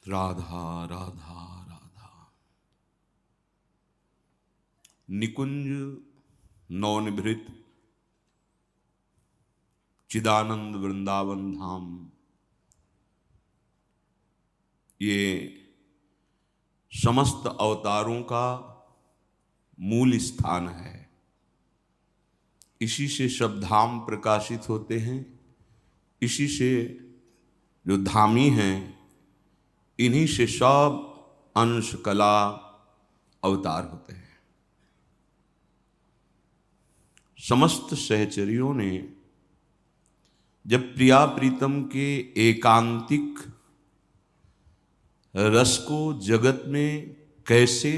राधा राधा राधा। निकुंज नवनिभृत चिदानंद वृंदावन धाम, ये समस्त अवतारों का मूल स्थान है। इसी से सब धाम प्रकाशित होते हैं। इसी से जो धामी हैं, इन्हीं से सब अंश कला अवतार होते हैं। समस्त सहचरियों ने जब प्रिया प्रीतम के एकांतिक रस को जगत में कैसे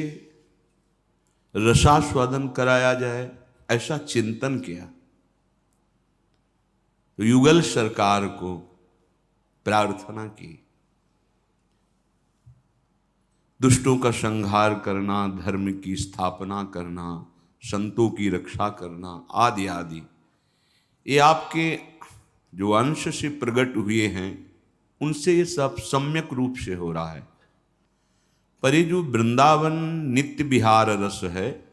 रसास्वादन कराया जाए, ऐसा चिंतन किया, तो युगल सरकार को प्रार्थना की। दुष्टों का संहार करना, धर्म की स्थापना करना, संतों की रक्षा करना आदि आदि, ये आपके जो अंश से प्रकट हुए हैं, उनसे ये सब सम्यक रूप से हो रहा है। पर ये जो वृंदावन नित्य विहार रस है,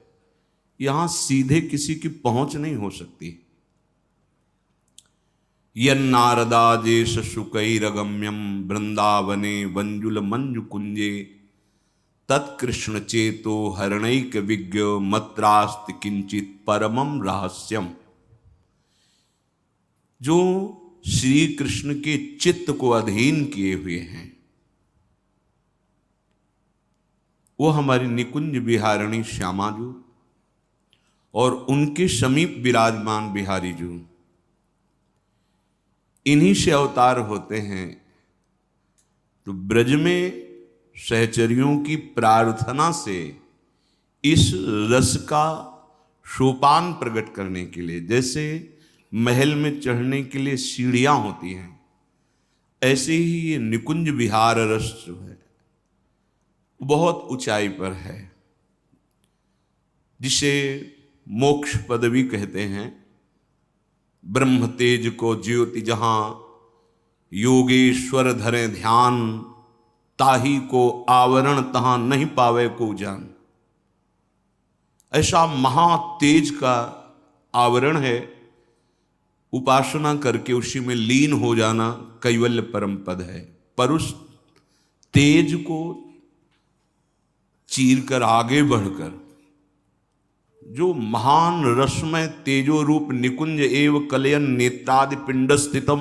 यहां सीधे किसी की पहुंच नहीं हो सकती। यन्नारदाजेश शुकैरगम्यम वृंदावने वंजुल मंजु कुंजे तत्कृष्ण चेतो हरणैक विज्ञ मत्रास्त किंचित परमम रहस्यम। जो श्री कृष्ण के चित्त को अधीन किए हुए हैं, वो हमारी निकुंज विहारिणी श्यामा जी और उनके समीप विराजमान बिहारी जी, इन्हीं से अवतार होते हैं। तो ब्रज में सहचरियों की प्रार्थना से इस रस का सोपान प्रकट करने के लिए, जैसे महल में चढ़ने के लिए सीढ़ियां होती हैं, ऐसे ही ये निकुंज विहार रस जो है बहुत ऊंचाई पर है, जिसे मोक्ष पदवी कहते हैं। ब्रह्म तेज को ज्योति जहां योगेश्वर धरे ध्यान, ताही को आवरण तहां नहीं पावे को जान। ऐसा महातेज का आवरण है, उपासना करके उसी में लीन हो जाना कैवल्य परम पद है। पर उस तेज को चीर कर आगे बढ़कर जो महान रसमय तेजो रूप निकुंज एव कलयन नेत्रादि पिंड स्थितम,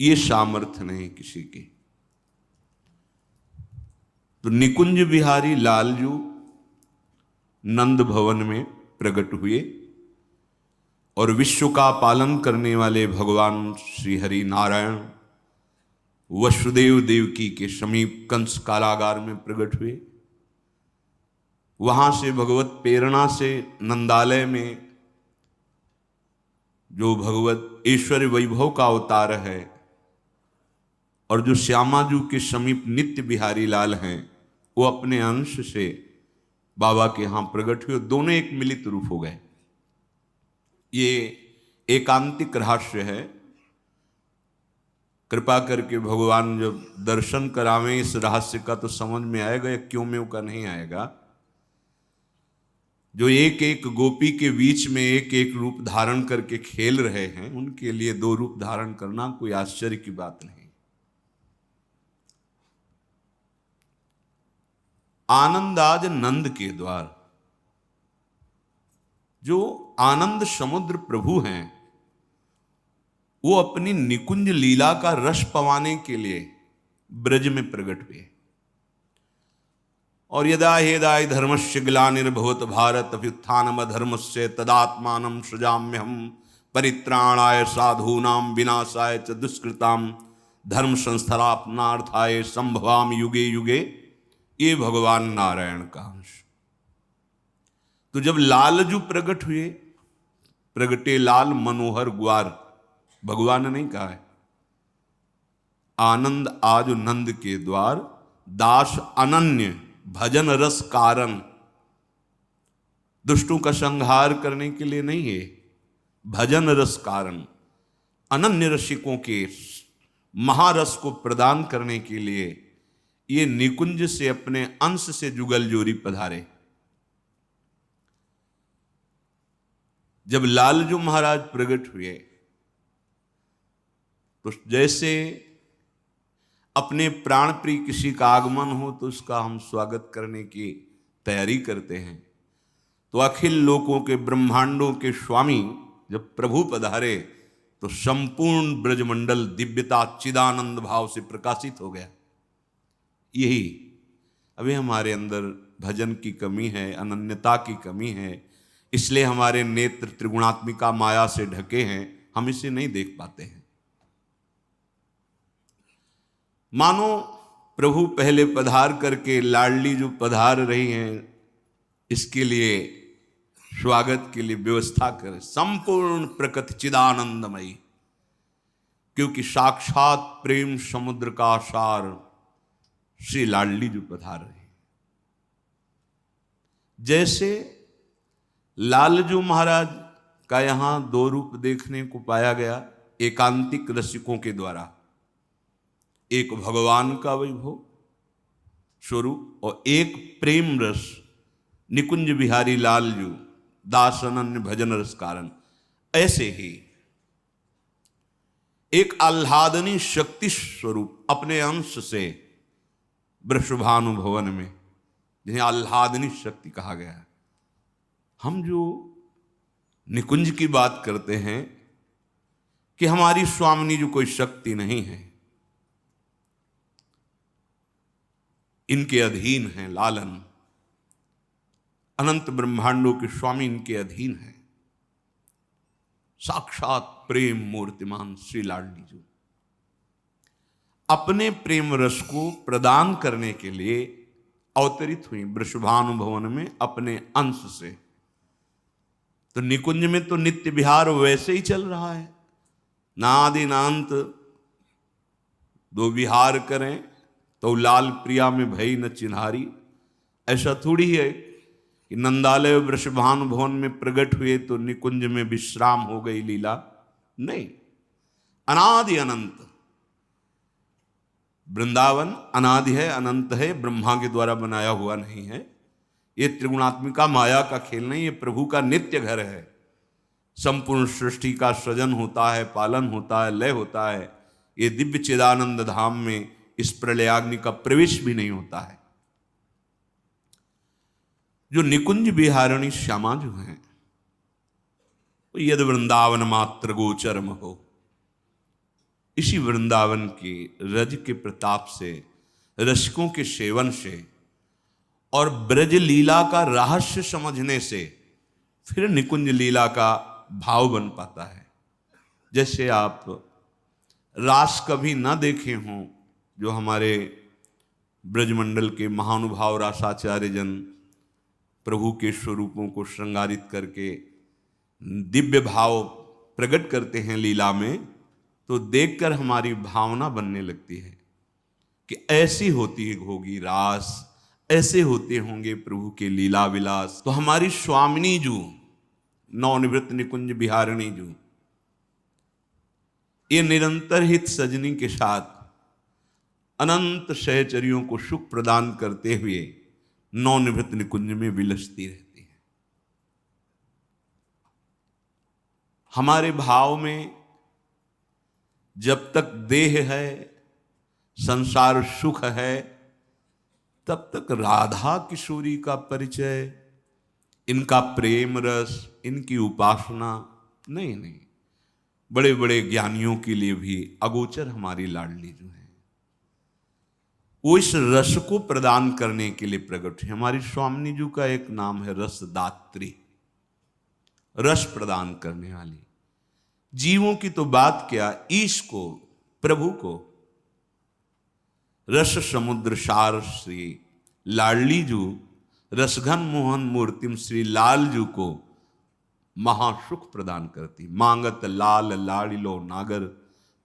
ये सामर्थ्य नहीं किसी की। तो निकुंज बिहारी लालजू नंद भवन में प्रकट हुए और विश्व का पालन करने वाले भगवान श्री हरि नारायण वसुदेव देवकी के समीप कंस कारागार में प्रकट हुए। वहां से भगवत प्रेरणा से नंदालय में जो भगवत ऐश्वर्य वैभव का अवतार है और जो श्यामाजू के समीप नित्य बिहारी लाल हैं, वो अपने अंश से बाबा के यहां प्रकट हुए। दोनों एक मिलित रूप हो गए। ये एकांतिक रहस्य है। कृपा करके भगवान जब दर्शन करावें इस रहस्य का, तो समझ में आएगा, या क्यों में का नहीं आएगा। जो एक एक गोपी के बीच में एक एक रूप धारण करके खेल रहे हैं, उनके लिए दो रूप धारण करना कोई आश्चर्य की बात नहीं। आनंदाज नंद के द्वार, जो आनंद समुद्र प्रभु हैं, वो अपनी निकुंज लीला का रस पवाने के लिए ब्रज में प्रकट हुए। और यदा हेदाय धर्मस्य ग्लानिर्भवत भारत अभ्युत्थानम अधर्मस्य तदात्मानं सृजाम्यहम् परित्राणाय साधूनां विनाशाय च दुष्कृतां धर्म संस्थापनार्थाय संभवामि युगे युगे। ये भगवान नारायण का अंश। तो जब लालजू प्रकट हुए, प्रगटे लाल मनोहर ग्वार, भगवान ने नहीं कहा है। आनंद आज नंद के द्वार, दास अनन्य भजन रस कारण। दुष्टों का संहार करने के लिए नहीं है, भजन रस कारण अनन्य रसिकों के महारस को प्रदान करने के लिए ये निकुंज से अपने अंश से जुगल जोरी पधारे। जब लालजू महाराज प्रकट हुए तो जैसे अपने प्राण प्रिय किसी का आगमन हो तो उसका हम स्वागत करने की तैयारी करते हैं, तो अखिल लोकों के ब्रह्मांडों के स्वामी जब प्रभु पधारे तो संपूर्ण ब्रजमंडल दिव्यता चिदानंद भाव से प्रकाशित हो गया। यही अभी हमारे अंदर भजन की कमी है, अनन्यता की कमी है, इसलिए हमारे नेत्र त्रिगुणात्मिका माया से ढके हैं, हम इसे नहीं देख पाते हैं। मानो प्रभु पहले पधार करके लाडली जो पधार रही हैं इसके लिए स्वागत के लिए व्यवस्था करें, संपूर्ण प्रकृति चिदानंदमयी, क्योंकि साक्षात प्रेम समुद्र का सार श्री लाडली जो पधार रहे। जैसे लालजू महाराज का यहां दो रूप देखने को पाया गया, एकांतिक रसिकों के द्वारा, एक भगवान का वैभव स्वरूप और एक प्रेम रस निकुंज बिहारी लालजू दास अनन्य भजन रस कारण। ऐसे ही एक आह्लादनी शक्ति स्वरूप अपने अंश से वृषभानु भवन में, जिन्हें आह्लादनी शक्ति कहा गया है। हम जो निकुंज की बात करते हैं कि हमारी स्वामिनी जो कोई शक्ति नहीं है, इनके अधीन है लालन, अनंत ब्रह्मांडों के स्वामी इनके अधीन है, साक्षात प्रेम मूर्तिमान श्री लाडली जी अपने प्रेम रस को प्रदान करने के लिए अवतरित हुई वृषभानु भवन में अपने अंश से। तो निकुंज में तो नित्य विहार वैसे ही चल रहा है, नादि नांत दो विहार करें तो लाल प्रिया में भई न चिन्हारी। ऐसा थोड़ी है कि नंदालय वृषभानु भवन में प्रकट हुए तो निकुंज में विश्राम हो गई लीला, नहीं। अनादि अनंत वृंदावन अनादि है, अनंत है, ब्रह्मा के द्वारा बनाया हुआ नहीं है। ये त्रिगुणात्मिका माया का खेल नहीं, ये प्रभु का नित्य घर है। संपूर्ण सृष्टि का सृजन होता है, पालन होता है, लय होता है। ये दिव्य चिदानंद धाम में इस प्रलयाग्नि का प्रवेश भी नहीं होता है। जो निकुंज विहारिणी श्यामा जो है, यद वृंदावन मात्र गोचरम हो, इसी वृंदावन की रज के प्रताप से, रसिकों के सेवन से और ब्रज लीला का रहस्य समझने से फिर निकुंज लीला का भाव बन पाता है। जैसे आप रास कभी ना देखे हों, जो हमारे ब्रजमंडल के महानुभाव रासाचार्य जन प्रभु के स्वरूपों को श्रृंगारित करके दिव्य भाव प्रकट करते हैं लीला में, तो देखकर हमारी भावना बनने लगती है कि ऐसी होती होगी रास, ऐसे होते होंगे प्रभु के लीला विलास। तो हमारी स्वामिनी जू नवनिवृत्त निकुंज बिहारिणी जू, ये निरंतर हित सजनी के साथ अनंत सहचरियों को सुख प्रदान करते हुए नवनिवृत्त निकुंज में विलसती रहती है। हमारे भाव में जब तक देह है, संसार सुख है, तब तक राधा किशोरी का परिचय, इनका प्रेम रस, इनकी उपासना नहीं। बड़े बड़े ज्ञानियों के लिए भी अगोचर हमारी लाडली जो है, वो इस रस को प्रदान करने के लिए प्रकट है। हमारी स्वामिनी जी का एक नाम है रसदात्री, रस प्रदान करने वाली। जीवों की तो बात क्या, ईश को, प्रभु को रस समुद्र सार श्री लाडली जू रसघन मोहन मूर्तिम श्री लालजू को महासुख प्रदान करती। मांगत लाल लाडिलो नागर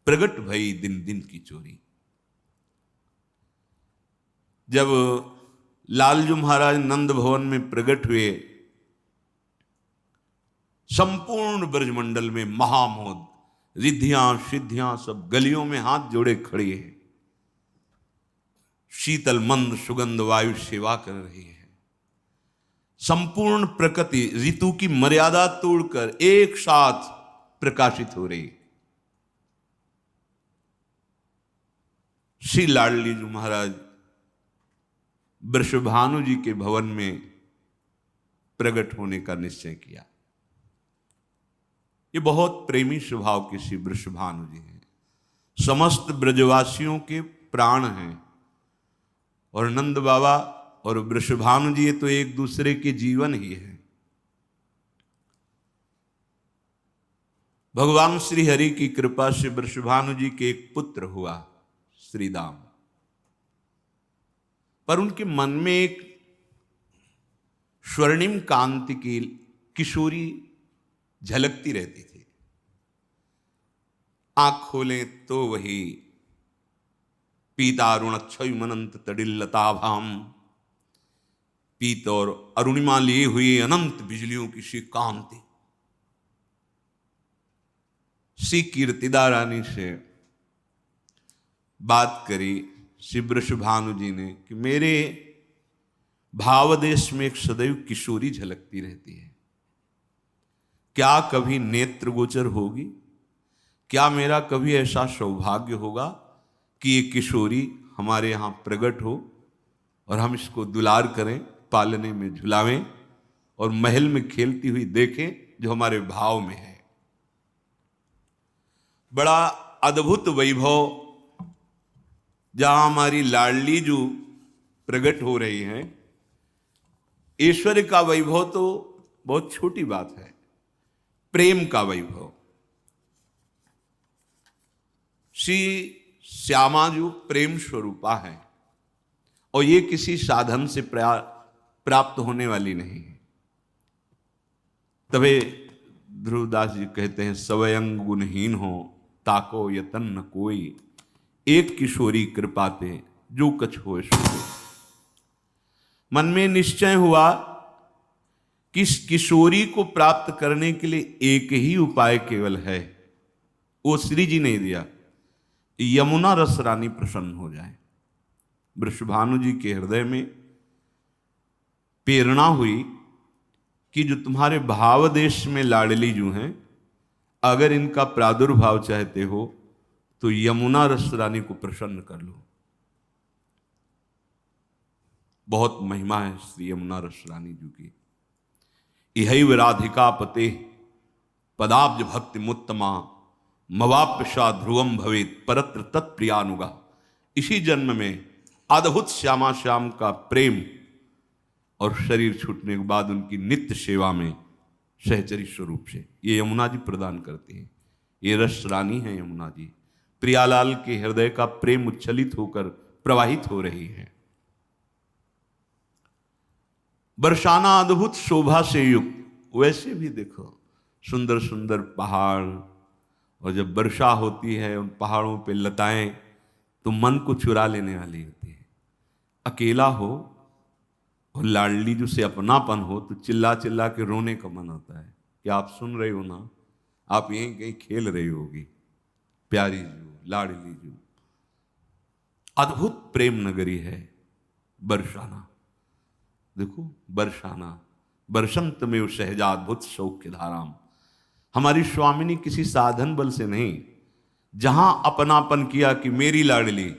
प्रगट भई दिन दिन की चोरी। जब लालजू महाराज नंद भवन में प्रकट हुए, संपूर्ण ब्रजमंडल में महामोद, रिद्धियां सिद्धियां सब गलियों में हाथ जोड़े खड़ी है। शीतल मंद सुगंध वायु सेवा कर रही है। संपूर्ण प्रकृति ऋतु की मर्यादा तोड़कर एक साथ प्रकाशित हो रही। श्री लाडली जी महाराज वृषभानु जी के भवन में प्रकट होने का निश्चय किया। ये बहुत प्रेमी स्वभाव के श्री वृषभानु जी हैं, समस्त ब्रजवासियों के प्राण हैं। और नंद बाबा और वृषभानु जी ये तो एक दूसरे के जीवन ही है। भगवान श्री हरि की कृपा से वृषभानु जी के एक पुत्र हुआ श्रीदाम, पर उनके मन में एक स्वर्णिम कांति की किशोरी झलकती रहती थी। आंख खोलें तो वही पीतारुणक्षयमनंत तडिल्लताभाम, पीत और अरुणिमा लिए हुए अनंत बिजलियों की सी कांति। श्री कीर्तिदा रानी से बात करी श्री वृषभानु जी ने कि मेरे भावदेश में एक सदैव किशोरी झलकती रहती है, क्या कभी नेत्र गोचर होगी? क्या मेरा कभी ऐसा सौभाग्य होगा कि ये किशोरी हमारे यहाँ प्रकट हो और हम इसको दुलार करें, पालने में झुलावें और महल में खेलती हुई देखें, जो हमारे भाव में है। बड़ा अद्भुत वैभव जहां हमारी लाडली जो प्रकट हो रही हैं, ऐश्वर्य का वैभव तो बहुत छोटी बात है, प्रेम का वैभव। श्री श्यामा जो प्रेम स्वरूपा है और ये किसी साधन से प्राप्त होने वाली नहीं है। तबे ध्रुवदास जी कहते हैं, स्वयं गुणहीन हो ताको यतन न कोई, एक किशोरी कृपाते जो कछ हो सो। मन में निश्चय हुआ कि इस किशोरी को प्राप्त करने के लिए एक ही उपाय केवल है, वो श्री जी ने दिया, यमुना रस रानी प्रसन्न हो जाए। वृषभानु जी के हृदय में प्रेरणा हुई कि जो तुम्हारे भाव देश में लाडली जो हैं, अगर इनका प्रादुर्भाव चाहते हो तो यमुना रस रानी को प्रसन्न कर लो। बहुत महिमा है श्री यमुना रस रानी जी की। इहैव राधिका पते पदाब्ज भक्ति मुत्तमा, मवाप्यशा ध्रुवम भवेत परत्र तत्प्रियानुगा। इसी जन्म में अद्भुत श्यामा श्याम का प्रेम और शरीर छूटने के बाद उनकी नित्य सेवा में सहचरी स्वरूप से ये यमुना जी प्रदान करती हैं। ये रस रानी है यमुना जी, प्रियालाल के हृदय का प्रेम उच्छलित होकर प्रवाहित हो रही है। बरसाना अद्भुत शोभा से युक्त, वैसे भी देखो सुंदर सुंदर पहाड़, और जब वर्षा होती है उन पहाड़ों पे लताएं तो मन को चुरा लेने वाली होती है। अकेला हो और लाडली जो से अपनापन हो तो चिल्ला चिल्ला के रोने का मन होता है। क्या आप सुन रहे हो ना? आप यहीं कहीं खेल रही होगी। प्यारी जी, लाडली जी, अद्भुत प्रेम नगरी है बरसाना। देखो बरसाना, बरसंत में सहजाद्भुत सौख्य धाराम। हमारी स्वामिनी किसी साधन बल से नहीं, जहां अपनापन किया कि मेरी लाडली,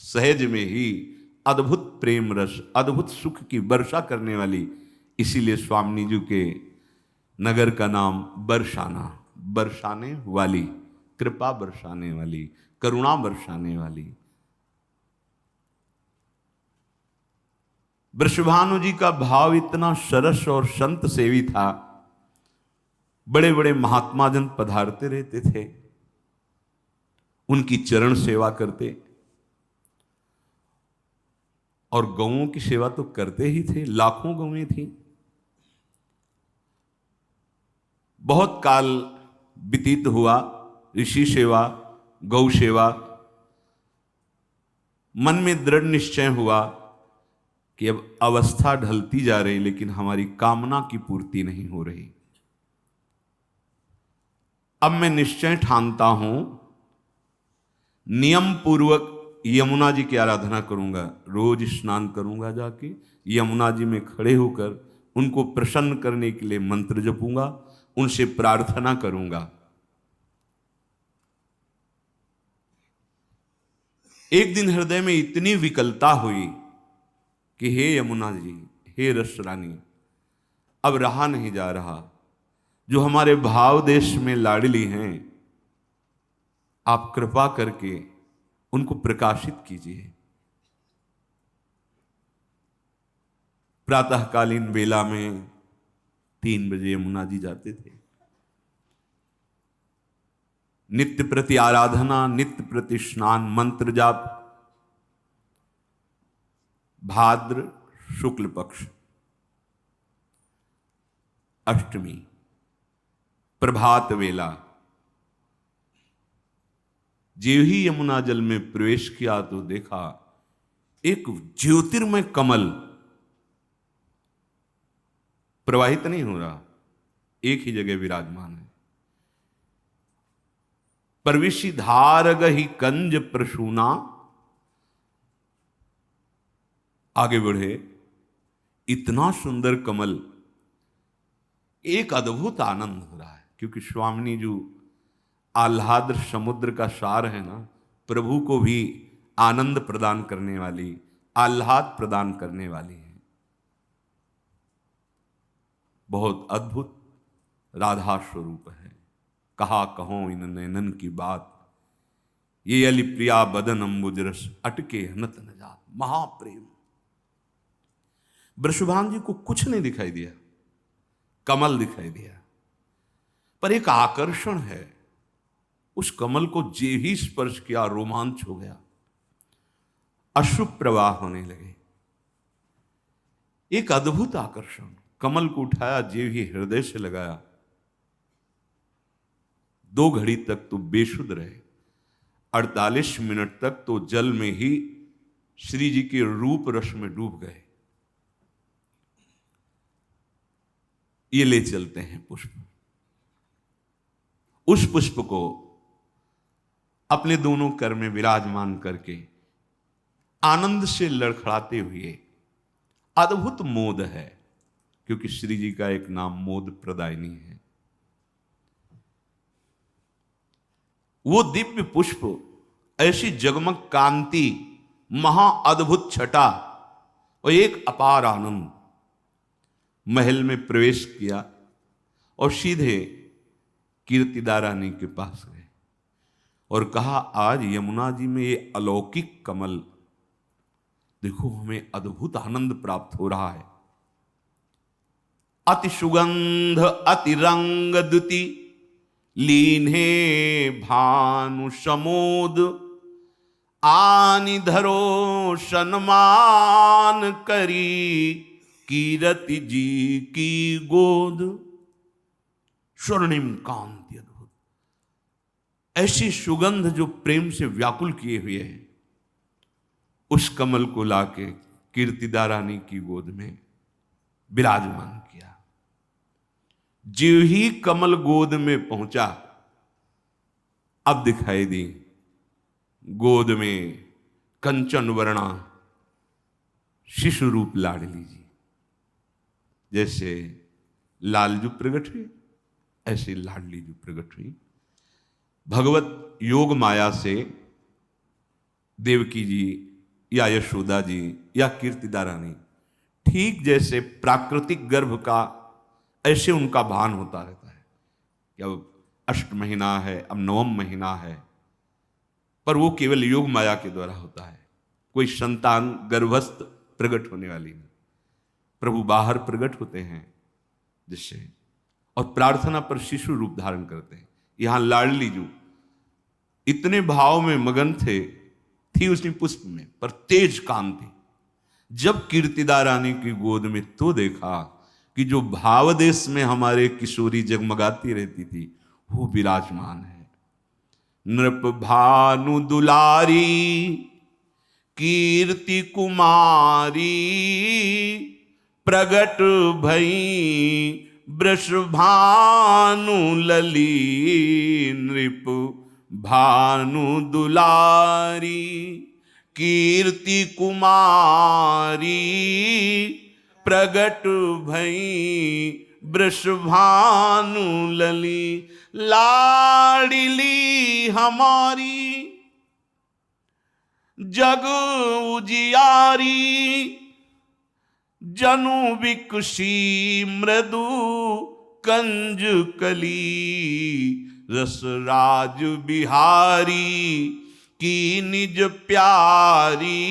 सहज में ही अद्भुत प्रेम रस, अद्भुत सुख की वर्षा करने वाली। इसीलिए स्वामिनी जी के नगर का नाम बरसाना, बरसाने वाली, कृपा बरसाने वाली, करुणा बरसाने वाली। वृषभानु जी का भाव इतना सरस और संत सेवी था, बड़े बड़े महात्मा जन पधारते रहते थे, उनकी चरण सेवा करते, और गौओं की सेवा तो करते ही थे। लाखों गौएं थी। बहुत काल व्यतीत हुआ, ऋषि सेवा, गौ सेवा। मन में दृढ़ निश्चय हुआ कि अब अवस्था ढलती जा रही, लेकिन हमारी कामना की पूर्ति नहीं हो रही। अब मैं निश्चय ठानता हूं नियम पूर्वक यमुना जी की आराधना करूंगा, रोज स्नान करूंगा, जाके यमुना जी में खड़े होकर उनको प्रसन्न करने के लिए मंत्र जपूंगा, उनसे प्रार्थना करूंगा। एक दिन हृदय में इतनी विकलता हुई कि हे यमुना जी, हे रस रानी, अब रहा नहीं जा रहा। जो हमारे भाव देश में लाडली हैं, आप कृपा करके उनको प्रकाशित कीजिए। प्रातःकालीन वेला में 3 बजे यमुना जी जाते थे। नित्य प्रति आराधना, नित्य प्रति स्नान, मंत्र जाप। भाद्र शुक्ल पक्ष अष्टमी प्रभात वेला, जो ही यमुना जल में प्रवेश किया तो देखा एक ज्योतिर्मय कमल प्रवाहित नहीं हो रहा, एक ही जगह विराजमान है। प्रविशि धारग ही कंज प्रसूना, आगे बढ़े, इतना सुंदर कमल, एक अद्भुत आनंद हो रहा है। क्योंकि स्वामिनी जो आह्लाद समुद्र का सार है ना, प्रभु को भी आनंद प्रदान करने वाली, आह्लाद प्रदान करने वाली है। बहुत अद्भुत राधा स्वरूप है। कहा कहो इन नैनन की बात, ये अली प्रिया बदन अम्बुज रस, अटके हनत न जात। महाप्रेम। वृषभान जी को कुछ नहीं दिखाई दिया, कमल दिखाई दिया, पर एक आकर्षण है। उस कमल को जे ही स्पर्श किया, रोमांच हो गया, अश्रु प्रवाह होने लगे। एक अद्भुत आकर्षण। कमल को उठाया, जे ही हृदय से लगाया, 2 घड़ी तक तो बेसुध रहे, 48 मिनट तक तो जल में ही श्री जी के रूप रस में डूब गए। ये ले चलते हैं पुष्प। उस पुष्प को अपने दोनों कर में विराजमान करके आनंद से लड़खड़ाते हुए, अद्भुत मोद है, क्योंकि श्री जी का एक नाम मोद प्रदायिनी है। वो दिव्य पुष्प, ऐसी जगमग कांति, महा अद्भुत छटा और एक अपार आनंद। महल में प्रवेश किया और सीधे कीर्तिदा रानी के पास गए और कहा, आज यमुना जी में ये अलौकिक कमल देखो, हमें अद्भुत आनंद प्राप्त हो रहा है। अति सुगंध अति रंग दुति, लीन्हे भानु समोद, आनि धरो सन्मान करी, कीरति जी की गोद। स्वर्णिम कांति अद्भुत, ऐसी सुगंध जो प्रेम से व्याकुल किए हुए है। उस कमल को लाके कीर्तिदा रानी की गोद में विराजमान किया। जो ही कमल गोद में पहुंचा, अब दिखाई दी गोद में कंचन वर्णा शिशु रूप लाडली जी। जैसे लालजू प्रकट हुई, ऐसे लाडली जी प्रकट हुई। भगवत योग माया से देवकी जी या यशोदा जी या कीर्तिदा रानी, ठीक जैसे प्राकृतिक गर्भ का ऐसे उनका भान होता रहता है कि अब 8 महीना है, अब 9वां महीना है, पर वो केवल योग माया के द्वारा होता है। कोई संतान गर्भस्थ प्रकट होने वाली नहीं। प्रभु बाहर प्रकट होते हैं जिससे, और प्रार्थना पर शिशु रूप धारण करते हैं। यहां लाडली जो इतने भाव में मगन थी उसी पुष्प में, पर तेज कांति। जब कीर्तिदा रानी की गोद में तो देखा कि जो भाव देश में हमारे किशोरी जगमगाती रहती थी, वो विराजमान है। नृप भानु दुलारी कीर्ति कुमारी, प्रगट भई वृषभानु लली नृप भानु दुलारी कीर्ति कुमारी प्रगट भई वृषभानु लली लाडली हमारी जग उजियारी जनु विकुशी मृदु कंज कली रसराज बिहारी की निज प्यारी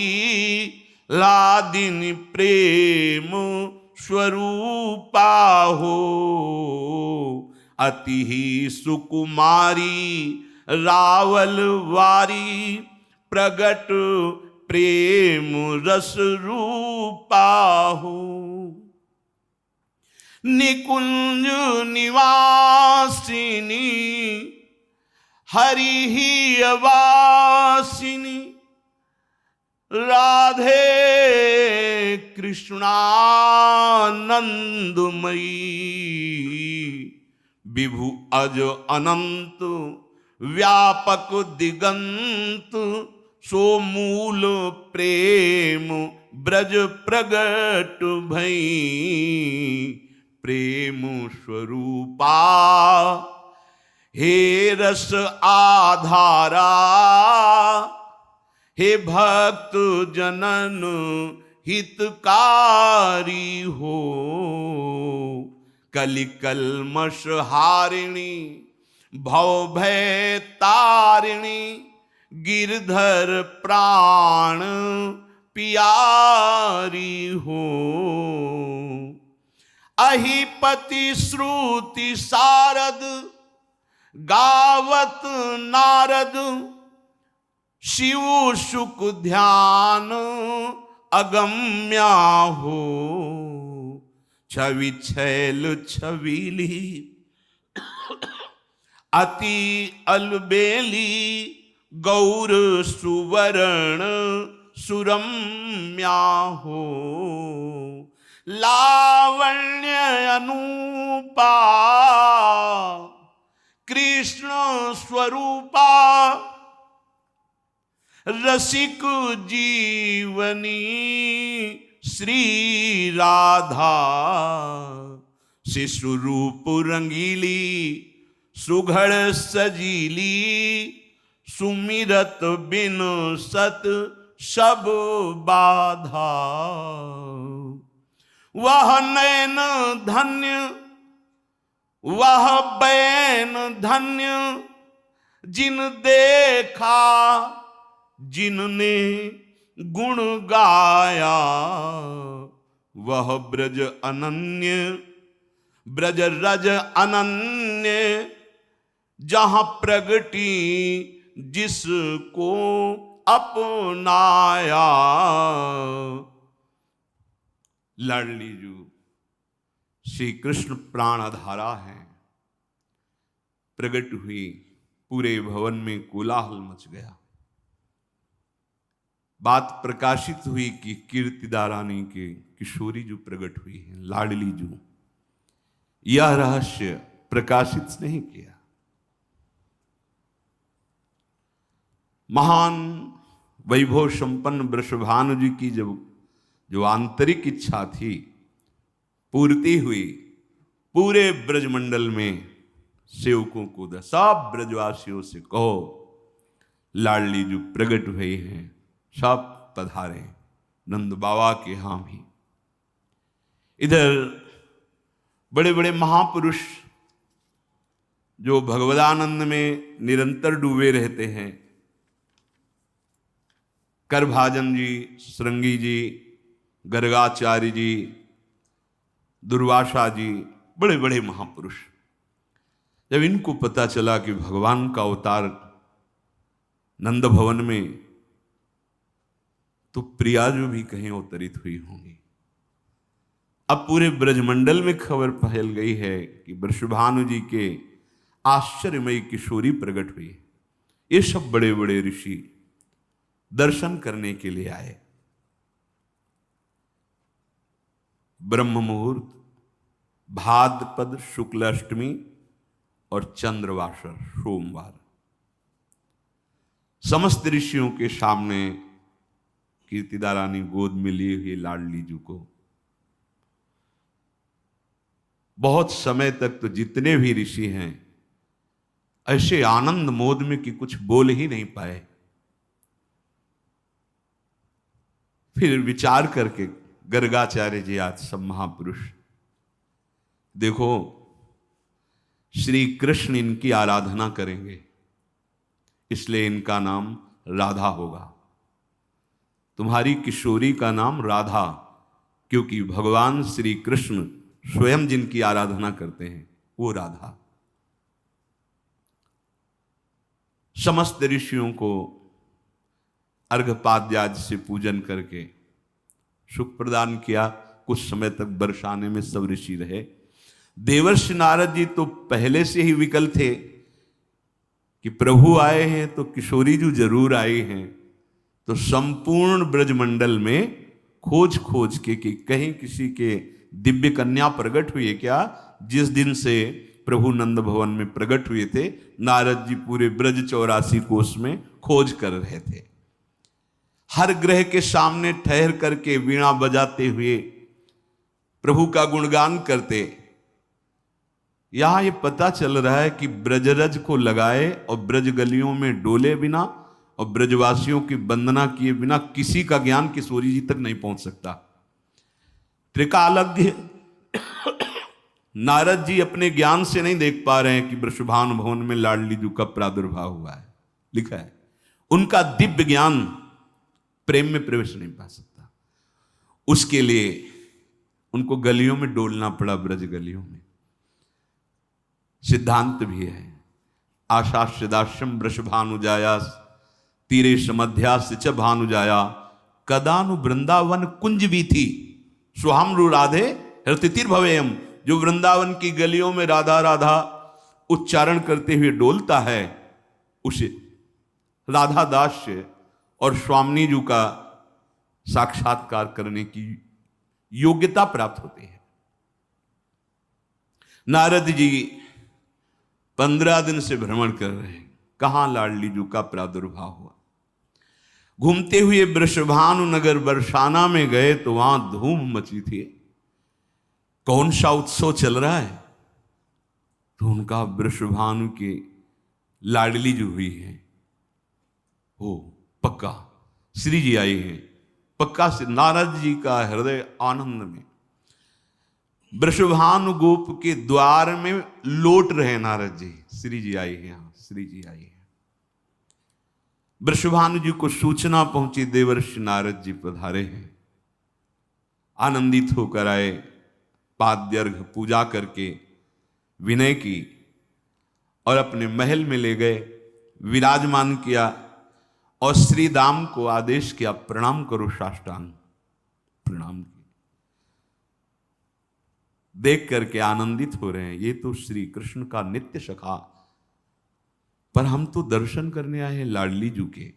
लादिन प्रेम स्वरूपा हो अति ही सुकुमारी रावल वारी प्रगट प्रेम रस रूपा हो निकुंज निवासिनी हरि ही वासिनी राधे कृष्णानंदमयी विभु अज अनंत व्यापक दिगंत सो मूल प्रेम ब्रज प्रगट भई प्रेम स्वरूपा हे रस आधारा हे भक्त जनन हितकारी हो कलि कल्मष हारिणी भव भय तारिणी गिरधर प्राण पियारी हो अहिपति श्रुति सारद गावत नारद शिव सुख ध्यान अगम्या हो छवि छैल छबीली अति अलबेली गौर सुवर्ण सुरम्या हो लावण्य अनुपा कृष्ण स्वरूपा रसिक जीवनी श्री राधा शिशु रूप रंगीली सुघड़ सजीली सुमिरत बिन सत सब बाधा वह नैन धन्य वह बैन धन्य जिन देखा जिनने गुण गाया वह ब्रज अनन्य ब्रज रज अनन्य जहां प्रगटी जिसको अपनाया लाडली जू श्री कृष्ण प्राणधारा है प्रकट हुई पूरे भवन में कोलाहल मच गया। बात प्रकाशित हुई कि कीर्तिदा रानी के किशोरी जो प्रकट हुई है लाडली जू। यह रहस्य प्रकाशित नहीं किया। महान वैभव संपन्न वृषभानु जी की जब जो आंतरिक इच्छा थी पूर्ति हुई, पूरे ब्रजमंडल में सेवकों को सब ब्रजवासियों से कहो लाडली जो प्रकट हुई हैं सब पधारे नंद बाबा के यहाँ भी। इधर बड़े बड़े महापुरुष जो भगवदानंद में निरंतर डूबे रहते हैं, करभाजन जी, श्रृंगी जी, गर्गाचार्य जी, दुर्वासा जी, बड़े बड़े महापुरुष, जब इनको पता चला कि भगवान का अवतार नंद भवन में, तो प्रिया जो भी कहीं अवतरित हुई होंगी। अब पूरे ब्रजमंडल में खबर फैल गई है कि वृषभानु जी के आश्चर्यमयी किशोरी प्रकट हुई। ये सब बड़े बड़े ऋषि दर्शन करने के लिए आए। ब्रह्म मुहूर्त भाद्रपद शुक्ल अष्टमी और चंद्रवासर सोमवार समस्त ऋषियों के सामने कीर्तिदा रानी गोद में लिए हुए लाडली जी को बहुत समय तक तो जितने भी ऋषि हैं ऐसे आनंद मोद में कि कुछ बोल ही नहीं पाए। फिर विचार करके गर्गाचार्य जी आज सब महापुरुष देखो श्री कृष्ण इनकी आराधना करेंगे इसलिए इनका नाम राधा होगा। तुम्हारी किशोरी का नाम राधा क्योंकि भगवान श्री कृष्ण स्वयं जिनकी आराधना करते हैं वो राधा। समस्त ऋषियों को अर्घपाद्याज से पूजन करके सुख प्रदान किया। कुछ समय तक बरसाने में सब ऋषि रहे। देवर्षि नारद जी तो पहले से ही विकल थे कि प्रभु आए हैं तो किशोरी जी जरूर आए हैं, तो संपूर्ण ब्रजमंडल में खोज खोज के कि कहीं किसी के दिव्य कन्या प्रकट हुई है क्या। जिस दिन से प्रभु नंद भवन में प्रकट हुए थे नारद जी पूरे ब्रज 84 कोस में खोज कर रहे थे। हर ग्रह के सामने ठहर करके वीणा बजाते हुए प्रभु का गुणगान करते। यहां ये पता चल रहा है कि ब्रजरज को लगाए और ब्रज गलियों में डोले बिना और ब्रजवासियों की वंदना किए बिना किसी का ज्ञान किशोरी जी तक नहीं पहुंच सकता। त्रिकालज्ञ नारद जी अपने ज्ञान से नहीं देख पा रहे हैं कि वृषभानु भवन में लाडली जी का प्रादुर्भाव हुआ है। लिखा है उनका दिव्य ज्ञान प्रेम में प्रवेश नहीं पा सकता। उसके लिए उनको गलियों में डोलना पड़ा। ब्रज गलियों में सिद्धांत भी है आशास्यदाश्यम वृषभानुजाया तीरे समध्यास्य च भानुजाया कदानु वृंदावन कुंज भी थी सुहामरु राधे हृतितिर भवेयम। जो वृंदावन की गलियों में राधा राधा उच्चारण करते हुए डोलता है उसे राधा दास्य और स्वामिनी जी का साक्षात्कार करने की योग्यता प्राप्त होती है। नारद जी 15 दिन से भ्रमण कर रहे हैं कहां लाडली जी का प्रादुर्भाव हुआ। घूमते हुए वृषभानु नगर बरसाना में गए तो वहां धूम मची थी। कौन सा उत्सव चल रहा है तो उनका वृषभानु की लाडली जो हुई है वो पक्का श्री जी आई हैं। पक्का से नारद जी का हृदय आनंद में वृषभानु गोप के द्वार में लौट रहे नारद जी। श्री जी आई हैं श्री जी आई हैं। वृषभानु जी को सूचना पहुंची देवर्षि नारद जी पधारे हैं। आनंदित होकर आए पाद्यर्घ पूजा करके विनय की और अपने महल में ले गए विराजमान किया और श्री दाम को आदेश किया प्रणाम करो साष्टांग प्रणाम किया। देख करके आनंदित हो रहे हैं ये तो श्री कृष्ण का नित्य सखा। पर हम तो दर्शन करने आए हैं लाडली जी के।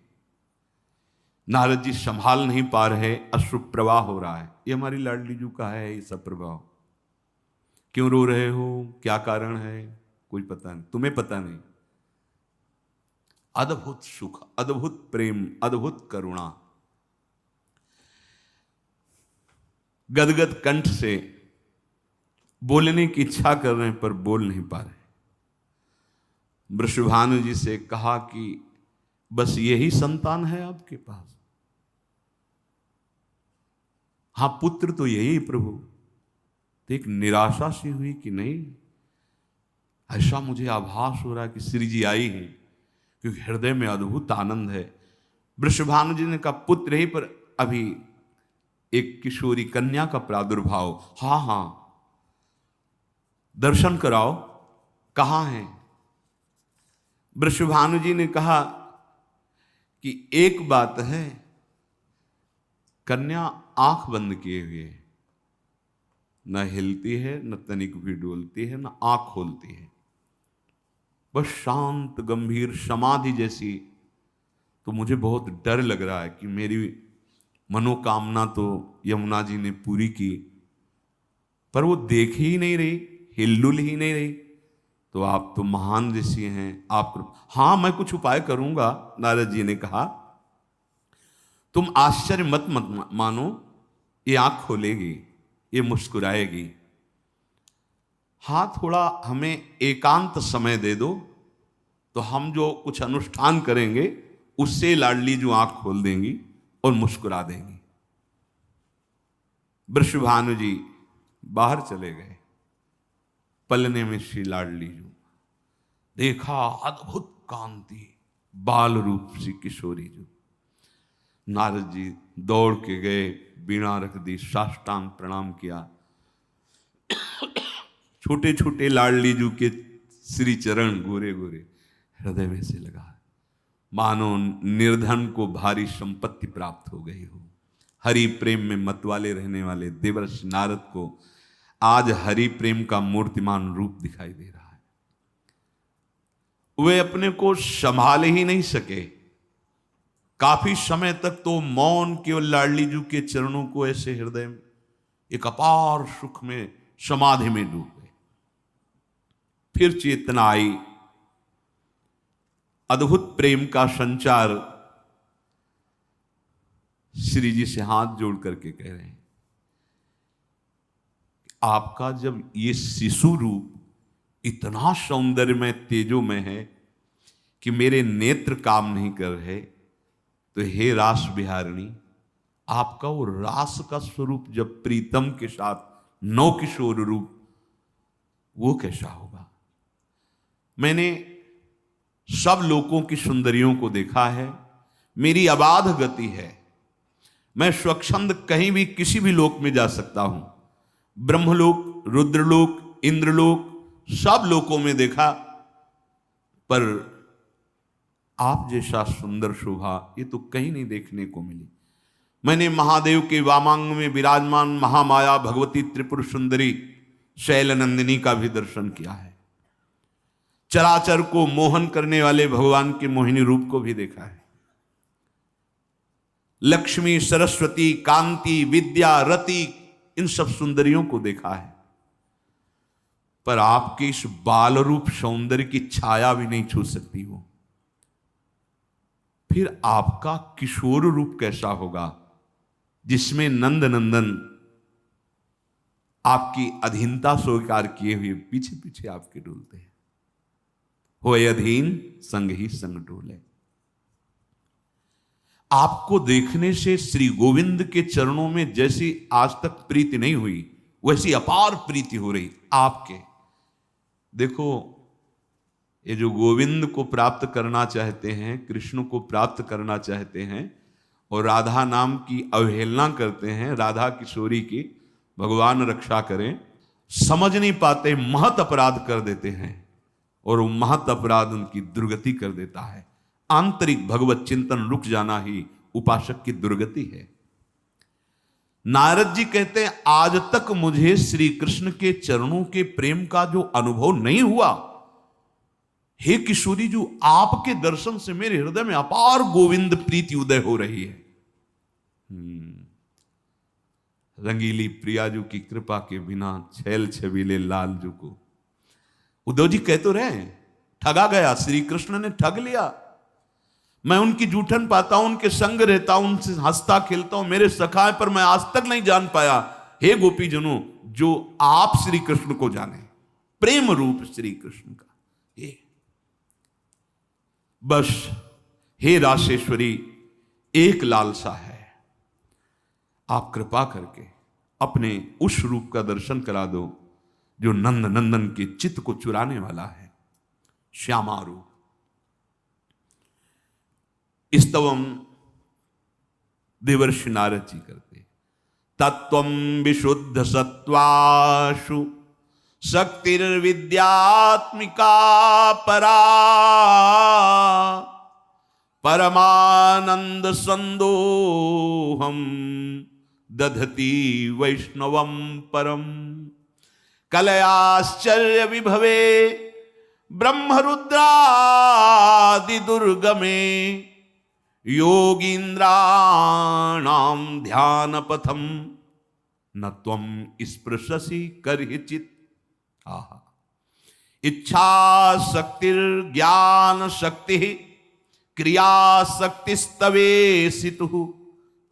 नारद जी संभाल नहीं पा रहे अश्रु प्रवाह हो रहा है। ये हमारी लाडली जी का है ये सब प्रभाव। क्यों रो रहे हो क्या कारण है कोई पता नहीं तुम्हें पता नहीं। अद्भुत सुख अद्भुत प्रेम अद्भुत करुणा गदगद कंठ से बोलने की इच्छा कर रहे हैं पर बोल नहीं पा रहे। वृषभानु जी से कहा कि बस यही संतान है आपके पास। हां पुत्र तो यही प्रभु। तो एक निराशा सी हुई कि नहीं ऐसा मुझे आभास हो रहा है कि श्री जी आई है क्योंकि हृदय में अद्भुत आनंद है। वृषभानु जी ने कहा पुत्र ही पर अभी एक किशोरी कन्या का प्रादुर्भाव। हाँ हाँ दर्शन कराओ कहां है। वृषभानु जी ने कहा कि एक बात है कन्या आंख बंद किए हुए न हिलती है न तनिक भी डोलती है न आंख खोलती है बस शांत गंभीर समाधि जैसी। तो मुझे बहुत डर लग रहा है कि मेरी मनोकामना तो यमुना जी ने पूरी की पर वो देख ही नहीं रही, हिलडुल ही नहीं रही। तो आप तो महान ऋषि हैं, आप हाँ मैं कुछ उपाय करूंगा। नारद जी ने कहा तुम आश्चर्य मत मत मानो, ये आंख खोलेगी, ये मुस्कुराएगी। हाँ थोड़ा हमें एकांत समय दे दो, तो हम जो कुछ अनुष्ठान करेंगे उससे लाडली जो आंख खोल देंगी और मुस्कुरा देंगी। वृषभानु जी बाहर चले गए। पलने में श्री लाडली जो देखा, अद्भुत कांति, बाल रूप सी किशोरी जो। नारद जी दौड़ के गए, बीणा रख दी, साष्टांग प्रणाम किया। छोटे छोटे लाडली जू के श्री चरण गोरे गोरे, हृदय में से लगा मानो निर्धन को भारी संपत्ति प्राप्त हो गई हो। हरि प्रेम में मतवाले रहने वाले देवर्षि नारद को आज हरि प्रेम का मूर्तिमान रूप दिखाई दे रहा है। वे अपने को संभाल ही नहीं सके। काफी समय तक तो मौन केवल लाडली जू के चरणों को ऐसे हृदय में एक अपार सुख में, समाधि में डूब गए। फिर चेतना आई, अद्भुत प्रेम का संचार श्री जी से हाथ जोड़ करके कह रहे हैं, आपका जब ये शिशु रूप इतना सौंदर्यमय तेजोमय है कि मेरे नेत्र काम नहीं कर रहे, तो हे रास बिहारिणी, आपका वो रास का स्वरूप जब प्रीतम के साथ नौ किशोर रूप, वो कैसा होगा। मैंने सब लोकों की सुंदरियों को देखा है, मेरी अबाध गति है, मैं स्वच्छंद कहीं भी किसी भी लोक में जा सकता हूं। ब्रह्मलोक, रुद्रलोक, इंद्रलोक, सब लोकों में देखा, पर आप जैसा सुंदर शोभा ये तो कहीं नहीं देखने को मिली। मैंने महादेव के वामांग में विराजमान महामाया भगवती त्रिपुर सुंदरी शैलनंदिनी का भी दर्शन किया है। चराचर को मोहन करने वाले भगवान के मोहिनी रूप को भी देखा है। लक्ष्मी, सरस्वती, कांति, विद्या, रति, इन सब सुंदरियों को देखा है, पर आपके इस बाल रूप सौंदर्य की छाया भी नहीं छू सकती हो। फिर आपका किशोर रूप कैसा होगा, जिसमें नंद नंदन आपकी अधीनता स्वीकार किए हुए पीछे पीछे आपके डोलते हैं। होए अधीन संग ही संग डोले। आपको देखने से श्री गोविंद के चरणों में जैसी आज तक प्रीति नहीं हुई, वैसी अपार प्रीति हो रही आपके। देखो, ये जो गोविंद को प्राप्त करना चाहते हैं, कृष्ण को प्राप्त करना चाहते हैं और राधा नाम की अवहेलना करते हैं, राधा किशोरी की, भगवान रक्षा करें, समझ नहीं पाते, महत अपराध कर देते हैं और वो महत अपराध उनकी दुर्गति कर देता है। आंतरिक भगवत चिंतन रुक जाना ही उपासक की दुर्गति है। नारद जी कहते हैं, आज तक मुझे श्री कृष्ण के चरणों के प्रेम का जो अनुभव नहीं हुआ, हे किशोरी जी, आपके दर्शन से मेरे हृदय में अपार गोविंद प्रीति उदय हो रही है। रंगीली प्रियाजू की कृपा के बिना छैल छबीले लालजू को, उद्धव जी कह तो रहे, ठगा गया, श्री कृष्ण ने ठग लिया। मैं उनकी जूठन पाता हूं, उनके संग रहता हूं, उनसे हंसता खेलता हूं, मेरे सखा है, पर मैं आज तक नहीं जान पाया, हे गोपी जनों, जो आप श्री कृष्ण को जाने, प्रेम रूप श्री कृष्ण का। ये बस हे रासेश्वरी, एक लालसा है, आप कृपा करके अपने उस रूप का दर्शन करा दो जो नंद नंदन के चित्त को चुराने वाला है, श्यामा रूप। स्तवम देवर्षि नारद जी करते, तत्वम विशुद्ध सत्वाशु शक्तिर्विद्यात्मिका परा, परमानंद संदोहम दधति वैष्णवम परम, कलयाश्चर्य विभवे ब्रह्मरुद्रादि दुर्गमे, योगींद्राणाम ध्यान पथम न त्वम स्पृशसि करहिचित। आहा। इच्छा शक्तिर्ज्ञान शक्ति क्रिया शक्तिस्तवेसितु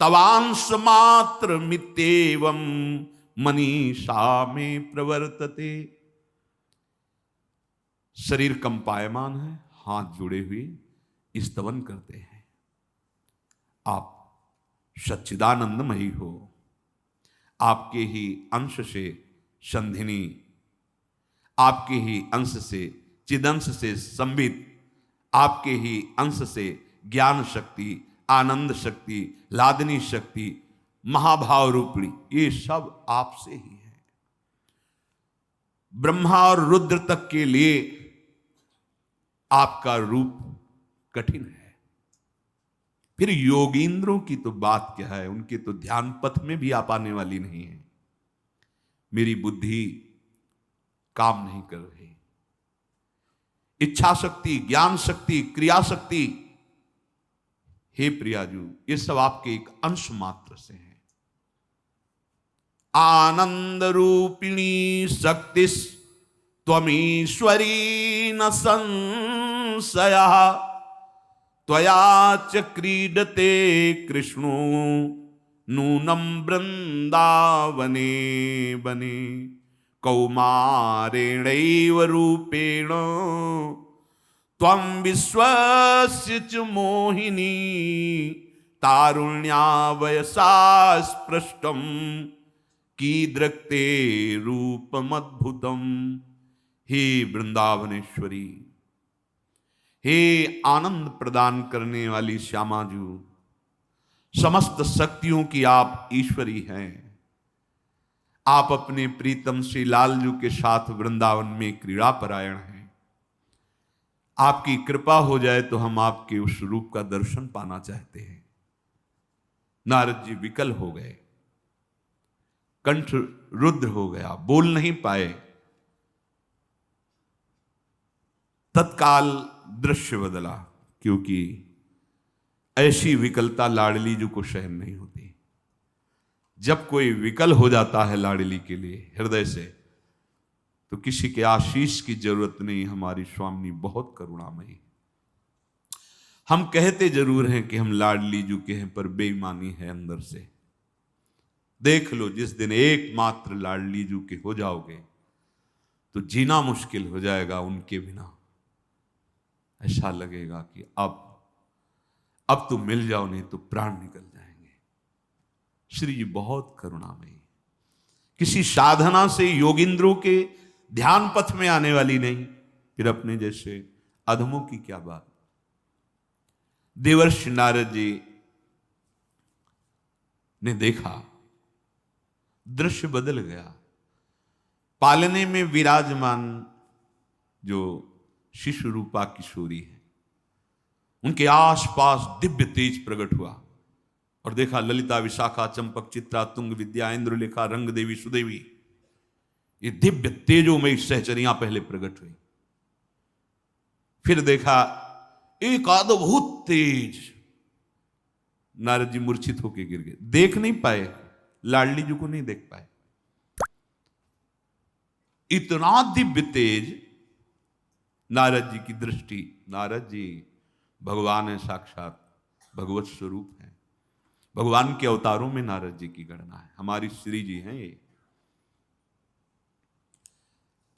तवांश मात्र मित्येवं मनीषा में प्रवर्तते। शरीर कंपायमान है, हाथ जुड़े हुए स्तवन करते हैं। आप सच्चिदानंदमयी हो, आपके ही अंश से संधिनी, आपके ही अंश से चिदंश से संबित, आपके ही अंश से ज्ञान शक्ति, आनंद शक्ति, लादनी शक्ति, महाभाव रूपिणी, ये सब आपसे ही है। ब्रह्मा और रुद्र तक के लिए आपका रूप कठिन है, फिर योगींद्रों की तो बात क्या है, उनके तो ध्यान पथ में भी आप आने वाली नहीं है। मेरी बुद्धि काम नहीं कर रही। इच्छा शक्ति, ज्ञान शक्ति, क्रिया शक्ति, हे प्रियाजू, ये सब आपके एक अंश मात्र से है। आनंद रूपिणी शक्तिस त्वमीश्वरी न संशयः त्वया च क्रीडते कृष्णो नूनं वृंदावने बने कौमारेणैव रूपेण त्वं विश्वस्य च मोहिनी तारुण्यावयसा स्पृष्टं कीदृक्ते रूपमद्भुतम। हे वृंदावनेश्वरी, हे आनंद प्रदान करने वाली श्यामाजू, समस्त शक्तियों की आप ईश्वरी हैं। आप अपने प्रीतम श्री लालजू के साथ वृंदावन में क्रीड़ा परायण हैं। आपकी कृपा हो जाए तो हम आपके उस रूप का दर्शन पाना चाहते हैं। नारद जी विकल हो गए, कंठ रुद्र हो गया, बोल नहीं पाए। तत्काल दृश्य बदला, क्योंकि ऐसी विकलता लाडली जी को सहन नहीं होती। जब कोई विकल हो जाता है लाडली के लिए हृदय से, तो किसी के आशीष की जरूरत नहीं। हमारी स्वामी बहुत करुणामयी। हम कहते जरूर हैं कि हम लाडली जी के हैं, पर बेईमानी है अंदर से। देख लो, जिस दिन एकमात्र लाडली जी के हो जाओगे तो जीना मुश्किल हो जाएगा उनके बिना। ऐसा लगेगा कि अब तो मिल जाओ, नहीं तो प्राण निकल जाएंगे। श्री जी बहुत करुणामयी, किसी साधना से योगिंद्रों के ध्यान पथ में आने वाली नहीं, फिर अपने जैसे अधमों की क्या बात। देवर्षि नारद जी ने देखा, दृश्य बदल गया। पालने में विराजमान जो शिशु रूपा किशोरी है, उनके आसपास दिव्य तेज प्रकट हुआ। और देखा ललिता, विशाखा, चंपक, चित्रा, तुंग, विद्या, इंद्रलेखा, रंग देवी, सुदेवी, ये दिव्य तेजोमयी सहचरियां पहले प्रकट हुई। फिर देखा एक अद्भुत तेज। नारद जी मूर्छित होकर गिर गए, देख नहीं पाए, लाडली जी को नहीं देख पाए। इतना दिव्य तेज, नारद जी की दृष्टि, नारद जी भगवान है, साक्षात भगवत स्वरूप है। भगवान के अवतारों में नारद जी की गणना है। हमारी श्री जी हैं ये।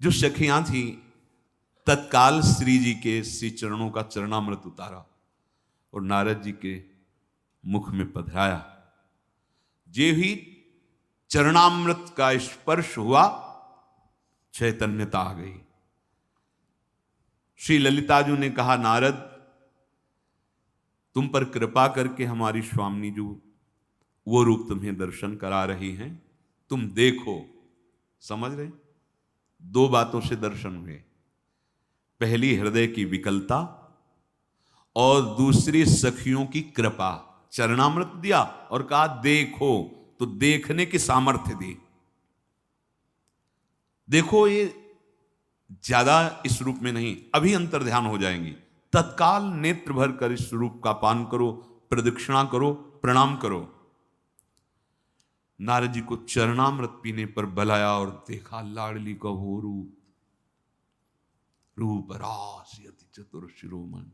जो सखियां थी, तत्काल श्री जी के श्री चरणों का चरणामृत उतारा और नारद जी के मुख में पधराया। जे ही चरणामृत का स्पर्श हुआ, चैतन्यता आ गई। श्री ललिताजू ने कहा, नारद तुम पर कृपा करके हमारी स्वामी जो वो रूप तुम्हें दर्शन करा रही हैं, तुम देखो। समझ रहे? दो बातों से दर्शन हुए, पहली हृदय की विकलता और दूसरी सखियों की कृपा। चरणामृत दिया और कहा देखो, तो देखने की सामर्थ्य दी। देखो, ये ज्यादा इस रूप में नहीं, अभी अंतर ध्यान हो जाएंगी। तत्काल नेत्र भर कर इस रूप का पान करो, प्रदक्षिणा करो, प्रणाम करो। नारद जी को चरणामृत पीने पर बलाया और देखा लाडली का वो रूप, रूप राशि अति चतुर शिरोमणि,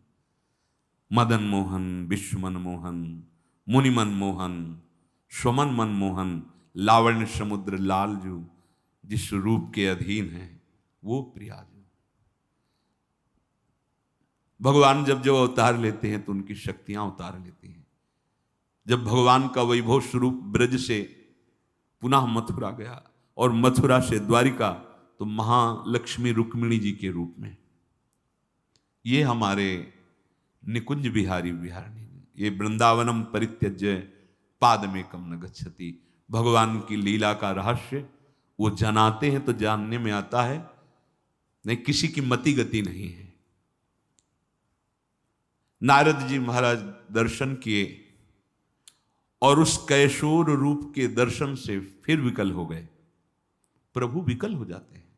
मदन मोहन, विश्व मनमोहन, मुनि मनमोहन, स्वमन मनमोहन, लावण्य समुद्र लालजू, जिस रूप के अधीन है वो प्रियाजू। भगवान जब जब अवतार लेते हैं तो उनकी शक्तियां उतार लेती हैं। जब भगवान का वैभव स्वरूप ब्रज से पुनः मथुरा गया और मथुरा से द्वारिका, तो महालक्ष्मी रुक्मिणी जी के रूप में। ये हमारे निकुंज बिहारी बिहारिणी, ये वृंदावनम परित्यज्य पादमेकम न गच्छति। भगवान की लीला का रहस्य वो जनाते हैं तो जानने में आता है, नहीं किसी की मति गति नहीं है। नारद जी महाराज दर्शन किए और उस कैशोर रूप के दर्शन से फिर विकल हो गए। प्रभु विकल हो जाते हैं।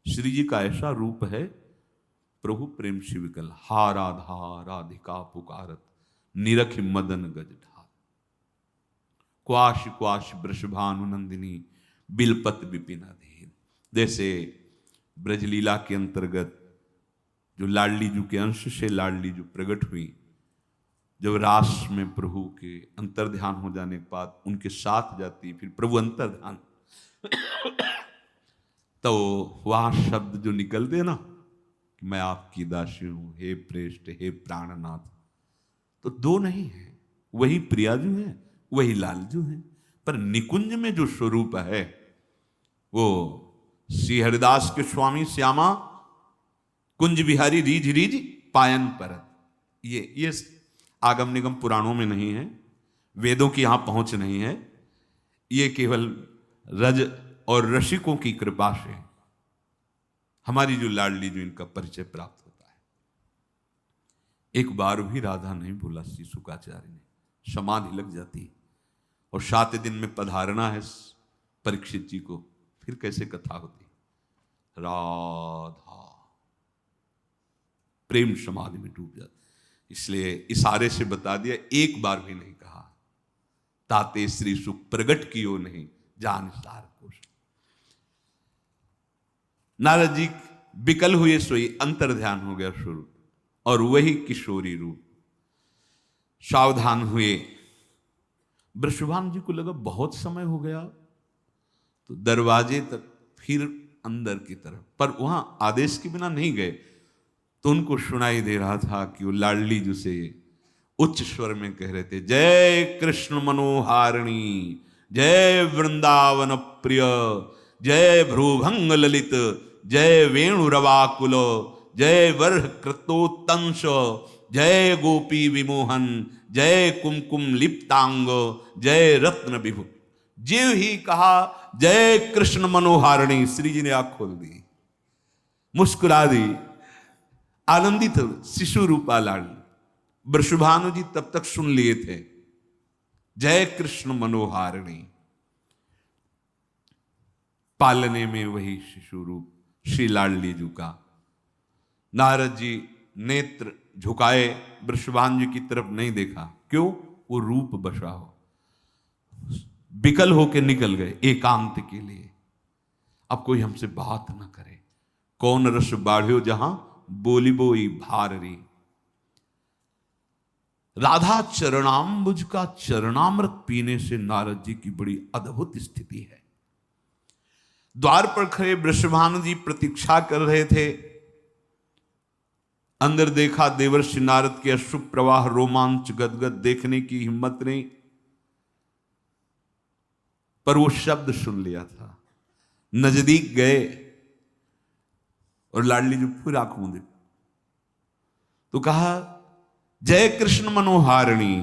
श्री जी का ऐसा रूप है, प्रभु प्रेम से विकल। हा राधा राधिका पुकारत, निरख मदन गज ढाल, क्वाश क्वाश वृषभानुनंदिनी, बिलपत विपिन अधीर। जैसे ब्रजलीला के अंतर्गत जो लाडली जू के अंश से लाडली जू प्रकट हुई, जब रास में प्रभु के अंतर्ध्यान हो जाने के बाद उनके साथ जाती, फिर प्रभु अंतर्ध्यान, तो वह शब्द जो निकलते ना कि मैं आपकी दासी हूं, हे प्रेष्ठ, हे प्राणनाथ, तो दो नहीं है, वही प्रियाजू है, वही लालजू है। पर निकुंज में जो स्वरूप है वो श्री हरिदास के स्वामी श्यामा कुंज बिहारी रीझ रीझ पायन परत। ये आगम निगम पुराणों में नहीं है, वेदों की यहां पहुंच नहीं है, ये केवल रज और रसिकों की कृपा से हमारी जो लाडली जो इनका परिचय प्राप्त होता है। एक बार भी राधा नहीं भूला श्री शुकाचार्य ने, समाधि लग जाती और 7 दिन में पधारना है परीक्षित जी को, फिर कैसे कथा होती। राधा प्रेम समाधि में डूब जाती। इसलिए इशारे से बता दिया, एक बार भी नहीं कहा, ताते श्री सुख प्रगट कियो नहीं, जान सार को। नारद जी विकल हुए सोई, अंतर ध्यान हो गया शुरू, और वही किशोरी रूप। सावधान हुए। वृषभान जी को लगा बहुत समय हो गया, तो दरवाजे तक फिर अंदर की तरफ, पर वहां आदेश के बिना नहीं गए। तो उनको सुनाई दे रहा था कि वो लाडली जी से उच्च स्वर में कह रहे थे, जय कृष्ण मनोहारिणी, जय वृंदावन प्रिय, जय भ्रूभंग ललित, जय वेणुरवाकुल, जय वर्ह कृतोत्तंश, जय गोपी विमोहन, जय कुमकुम लिप्तांग, जय रत्न विभु। जीव ही कहा जय कृष्ण मनोहारिणी, श्री जी ने आंख खोल दी, मुस्कुरा दी, आनंदित शिशु रूपा लाडली। वृषभानु जी तब तक सुन लिए थे जय कृष्ण मनोहारिणी। पालने में वही शिशु रूप श्री लाडली जी का। नारद जी नेत्र झुकाए, वृषभानु जी की तरफ नहीं देखा। क्यों? वो रूप बसा हो। विकल होके निकल गए एकांत के लिए। अब कोई हमसे बात ना करे। कौन रस बाढ़्यो जहां, बोली बोई भाररी। राधा चरणाम्बुज का चरणामृत पीने से नारद जी की बड़ी अद्भुत स्थिति है। द्वार पर खड़े वृषभानु जी प्रतीक्षा कर रहे थे। अंदर देखा देवर्षि नारद के अश्रु प्रवाह, रोमांच गदगद, देखने की हिम्मत नहीं, पर वो शब्द सुन लिया था। नजदीक गए और लाडली जी फिर आंख मूंदे तो कहा जय कृष्ण मनोहारिणी,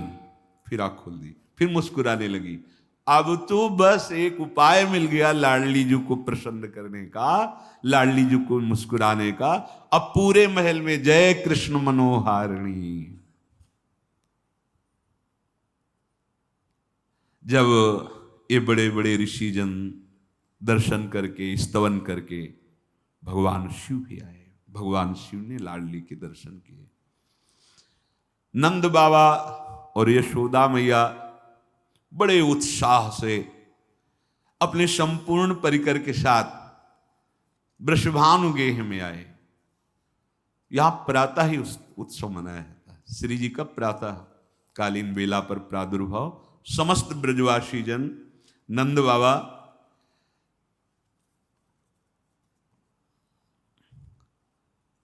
फिर आंख खोल दी, फिर मुस्कुराने लगी। अब तो बस एक उपाय मिल गया लाडली जी को प्रसन्न करने का, लाडली जी को मुस्कुराने का। अब पूरे महल में जय कृष्ण मनोहारिणी। जब ये बड़े बड़े ऋषिजन दर्शन करके स्तवन करके भगवान शिव भी आए, भगवान शिव ने लाडली के दर्शन किए। नंद बाबा और यशोदा मैया बड़े उत्साह से अपने संपूर्ण परिकर के साथ वृषभानुगेह में आए। यहां प्रातः ही उत्सव मनाया जाता है। श्री जी का प्रातः कालीन बेला पर प्रादुर्भाव, समस्त ब्रजवासी जन, नंद बाबा,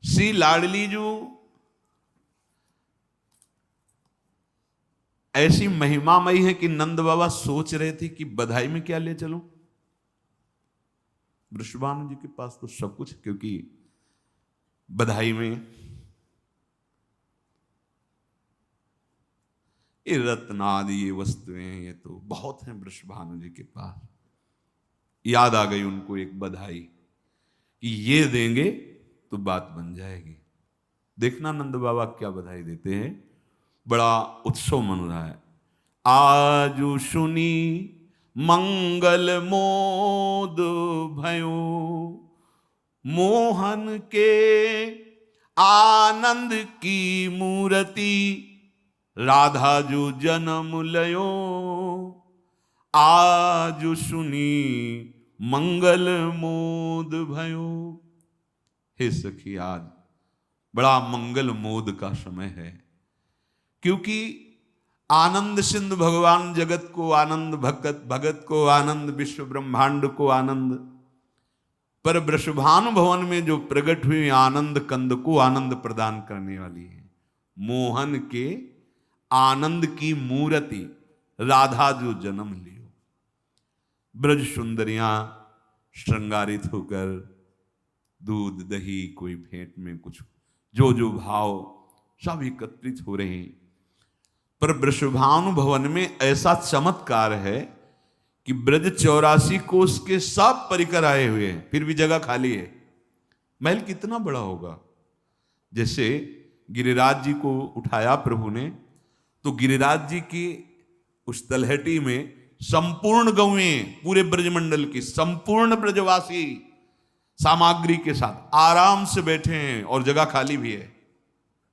श्री लाडली जो ऐसी महिमामयी है कि नंद बाबा सोच रहे थे कि बधाई में क्या ले चलूं। वृषभानु जी के पास तो सब कुछ, क्योंकि बधाई में ये रत्न आदि ये वस्तुएं ये तो बहुत हैं वृषभानु जी के पास। याद आ गई उनको एक बधाई कि ये देंगे तो बात बन जाएगी। देखना नंद बाबा क्या बधाई देते हैं। बड़ा उत्सव मन रहा है। आजु सुनी मंगल मोद भयो, मोहन के आनंद की मूर्ति, राधा जो जन्म लयो। आजु सुनी मंगल मोद भयो। हे सखी, आज बड़ा मंगल मोद का समय है, क्योंकि आनंद सिंधु भगवान जगत को आनंद, भगत को आनंद, विश्व ब्रह्मांड को आनंद, पर वृषभानु भवन में जो प्रकट हुई आनंद कंद को आनंद प्रदान करने वाली है। मोहन के आनंद की मूर्ति, राधा जो जन्म लियो। ब्रज सुंदरियां श्रृंगारित होकर दूध दही कोई भेंट में कुछ जो जो भाव सब एकत्रित हो रहे हैं। पर वृषभानु भवन में ऐसा चमत्कार है कि ब्रज 84 कोस के सब परिकर आए हुए हैं, फिर भी जगह खाली है। महल कितना बड़ा होगा। जैसे गिरिराज जी को उठाया प्रभु ने, तो गिरिराज जी की उस तलहटी में संपूर्ण गौएं, पूरे ब्रजमंडल की संपूर्ण ब्रजवासी सामग्री के साथ आराम से बैठे हैं और जगह खाली भी है।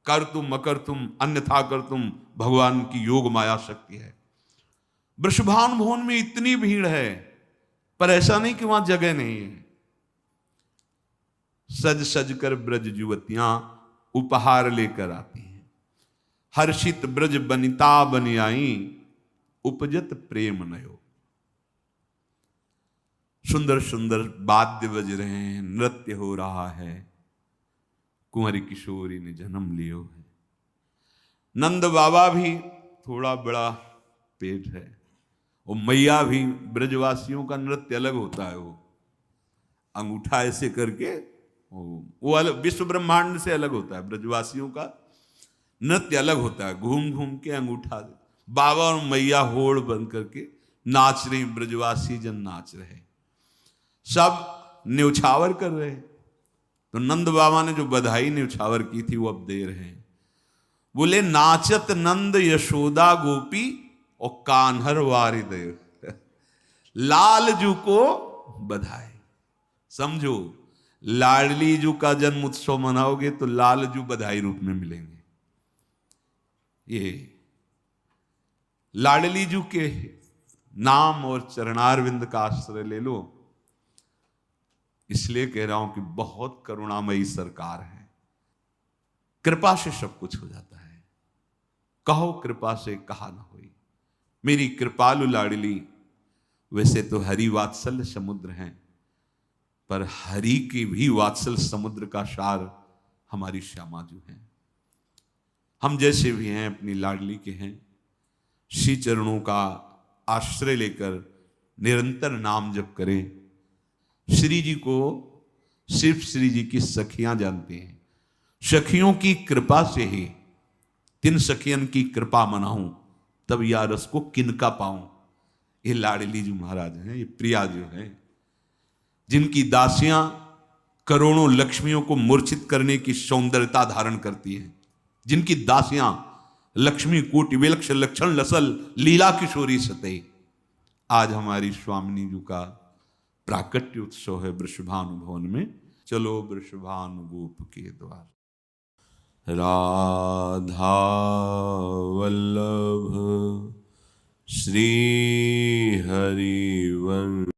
कर तुम मकर तुम अन्यथा कर तुम, भगवान की योग माया शक्ति है। वृषभानु भवन में इतनी भीड़ है, पर ऐसा नहीं कि वहां जगह नहीं है। सज सज कर ब्रज युवतियां उपहार लेकर आती हैं। हर्षित ब्रज बनिता बनी आई, उपजत प्रेम नयो। सुंदर सुंदर वाद्य बज रहे हैं, नृत्य हो रहा है। कुंवरी किशोरी ने जन्म लियो है। नंद बाबा भी थोड़ा बड़ा पेट है, और मैया भी, ब्रजवासियों का नृत्य अलग होता है। वो अंगूठा ऐसे करके, वो अलग, विश्व ब्रह्मांड से अलग होता है। ब्रजवासियों का नृत्य अलग होता है, घूम घूम के अंगूठा। बाबा और मैया होड़ बन करके नाच रही, ब्रजवासी जन नाच रहे, सब न्यौछावर कर रहे। तो नंद बाबा ने जो बधाई न्यौछावर की थी वो अब दे रहे हैं। बोले नाचत नंद यशोदा गोपी और कान्हर वारिदेव, लाल जू को बधाई। समझो, लाडली जू का जन्म उत्सव मनाओगे तो लाल जू बधाई रूप में मिलेंगे। ये लाडली जू के नाम और चरणारविंद का आश्रय ले लो। इसलिए कह रहा हूं कि बहुत करुणामयी सरकार है। कृपा से सब कुछ हो जाता है। कहो कृपा से कहा न होई, मेरी कृपालु लाडली। वैसे तो हरि वात्सल्य समुद्र हैं, पर हरि की भी वात्सल्य समुद्र का सार हमारी श्यामा जो है। हम जैसे भी हैं अपनी लाडली के हैं। श्री चरणों का आश्रय लेकर निरंतर नाम जप करें। श्री जी को सिर्फ श्री जी की सखियां जानती हैं। सखियों की कृपा से ही, तिन सखियन की कृपा मनाऊं, तब या रस को किनका पाऊं। ये लाडली जी महाराज हैं, ये प्रिया जो है, जिनकी दासियां करोड़ों लक्ष्मियों को मूर्छित करने की सौंदर्यता धारण करती हैं, जिनकी दासियां लक्ष्मी कोटि विलक्ष लक्षण लसल लीला किशोरी सतई। आज हमारी स्वामिनी जी का प्राकट्य उत्सव है वृषभानु भवन में। चलो वृषभानु गोप के द्वार। राधा वल्लभ श्री हरिवंश